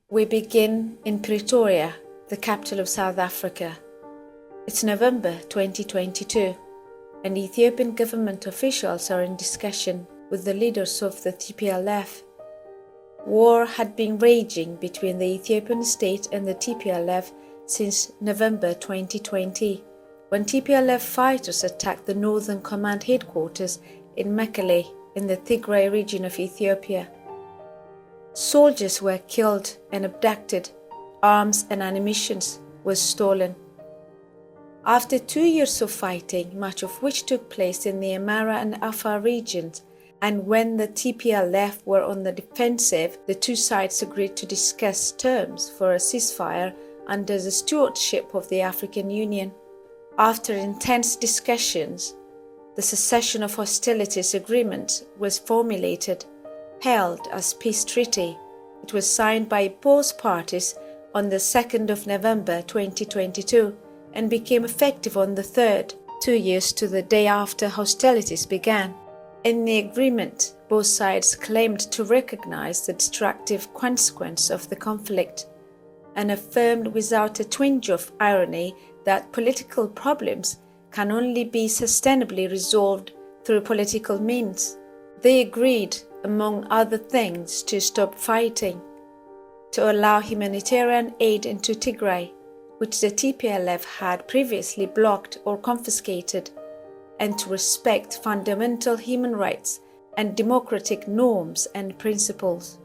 We begin in Pretoria, the capital of South Africa. It's November 2022, and Ethiopian government officials are in discussion with the leaders of the TPLF. War had been raging between the Ethiopian state and the TPLF since November 2020, when TPLF fighters attacked the Northern Command headquarters in Mekelle in the Tigray region of Ethiopia. Soldiers were killed and abducted, arms and ammunition were stolen. After 2 years of fighting, much of which took place in the Amhara and Afar regions, and when the TPLF were on the defensive, the two sides agreed to discuss terms for a ceasefire under the stewardship of the African Union. After intense discussions, the cessation of hostilities agreement was formulated, held as peace treaty. It was signed by both parties on the 2nd of November 2022 and became effective on the 3rd, 2 years to the day after hostilities began. In the agreement, both sides claimed to recognize the destructive consequence of the conflict and affirmed without a twinge of irony that political problems can only be sustainably resolved through political means. They agreed, among other things, to stop fighting, to allow humanitarian aid into Tigray, which the TPLF had previously blocked or confiscated, and to respect fundamental human rights and democratic norms and principles.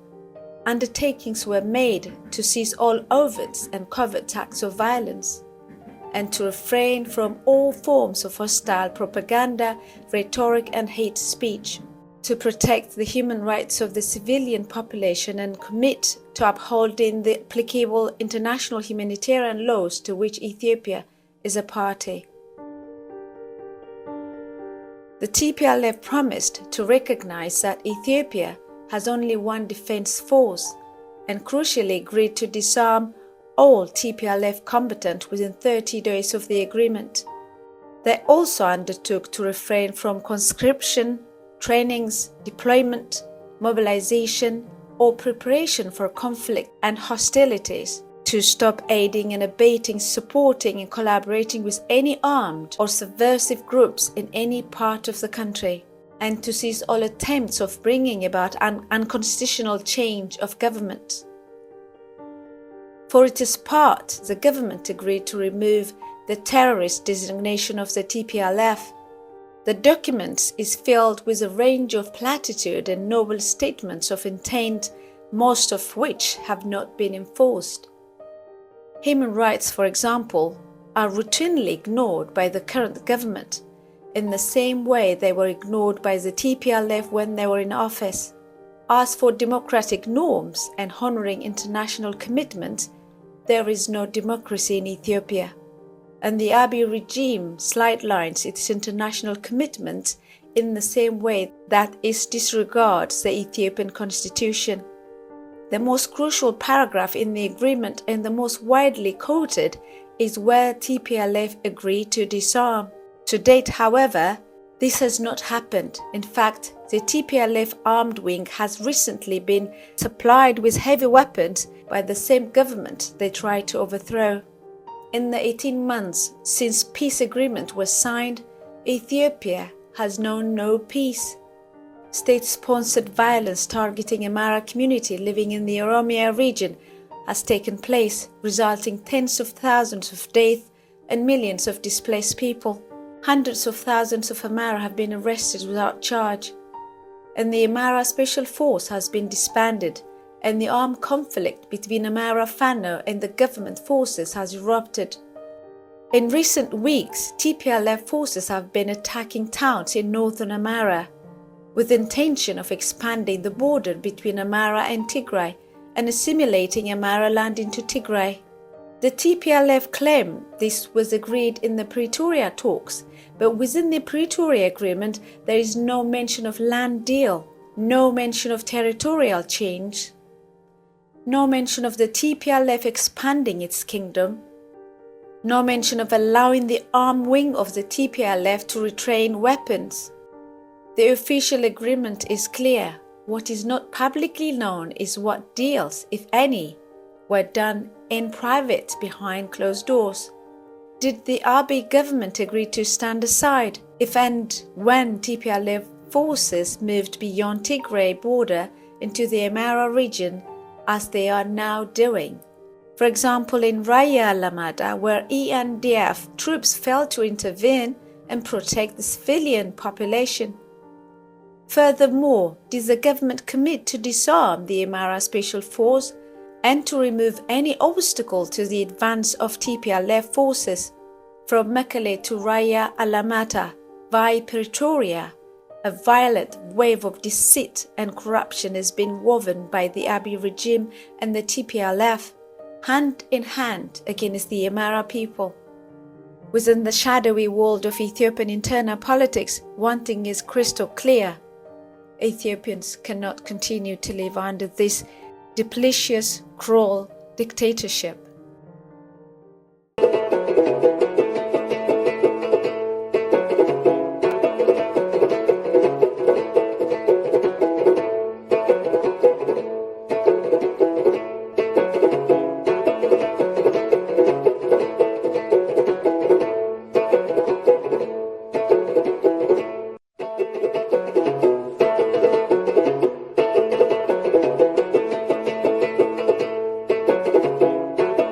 Undertakings were made to cease all overt and covert acts of violence, and to refrain from all forms of hostile propaganda, rhetoric and hate speech, to protect the human rights of the civilian population and commit to upholding the applicable international humanitarian laws to which Ethiopia is a party. The TPLF promised to recognize that Ethiopia has only one defense force and crucially agreed to disarm all TPLF combatants within 30 days of the agreement. They also undertook to refrain from conscription, trainings, deployment, mobilization, or preparation for conflict and hostilities, to stop aiding and abating, supporting and collaborating with any armed or subversive groups in any part of the country, and to cease all attempts of bringing about an unconstitutional change of government. For its part, the government agreed to remove the terrorist designation of the TPLF. The document is filled with a range of platitude and noble statements of intent, most of which have not been enforced. Human rights, for example, are routinely ignored by the current government, in the same way they were ignored by the TPLF when they were in office. As for democratic norms and honoring international commitments, there is no democracy in Ethiopia, and the Abiy regime sidelines its international commitments in the same way that it disregards the Ethiopian constitution. The most crucial paragraph in the agreement and the most widely quoted is where TPLF agreed to disarm. To date, however, this has not happened. In fact, the TPLF armed wing has recently been supplied with heavy weapons by the same government they tried to overthrow. In the 18 months since peace agreement was signed, Ethiopia has known no peace. State-sponsored violence targeting Amhara community living in the Oromia region has taken place, resulting tens of thousands of deaths and millions of displaced people. Hundreds of thousands of Amhara have been arrested without charge, and the Amhara Special Force has been disbanded, and the armed conflict between Amhara Fano and the government forces has erupted. In recent weeks, TPLF forces have been attacking towns in northern Amhara, with the intention of expanding the border between Amhara and Tigray and assimilating Amhara land into Tigray. The TPLF claim this was agreed in the Pretoria talks, but within the Pretoria agreement there is no mention of land deal, no mention of territorial change, no mention of the TPLF expanding its kingdom, no mention of allowing the armed wing of the TPLF to retrain weapons. The official agreement is clear. What is not publicly known is what deals, if any, were done in private behind closed doors. Did the Abiy government agree to stand aside if and when TPLF forces moved beyond Tigray border into the Amhara region as they are now doing? For example, in Raya Alamada, where ENDF troops failed to intervene and protect the civilian population. Furthermore, did the government commit to disarm the Amhara Special Force and to remove any obstacle to the advance of TPLF forces from Mekelle to Raya Alamata via Pretoria? A violent wave of deceit and corruption has been woven by the Abiy regime and the TPLF, hand in hand against the Amhara people. Within the shadowy world of Ethiopian internal politics, one thing is crystal clear. Ethiopians cannot continue to live under this duplicitous, cruel dictatorship.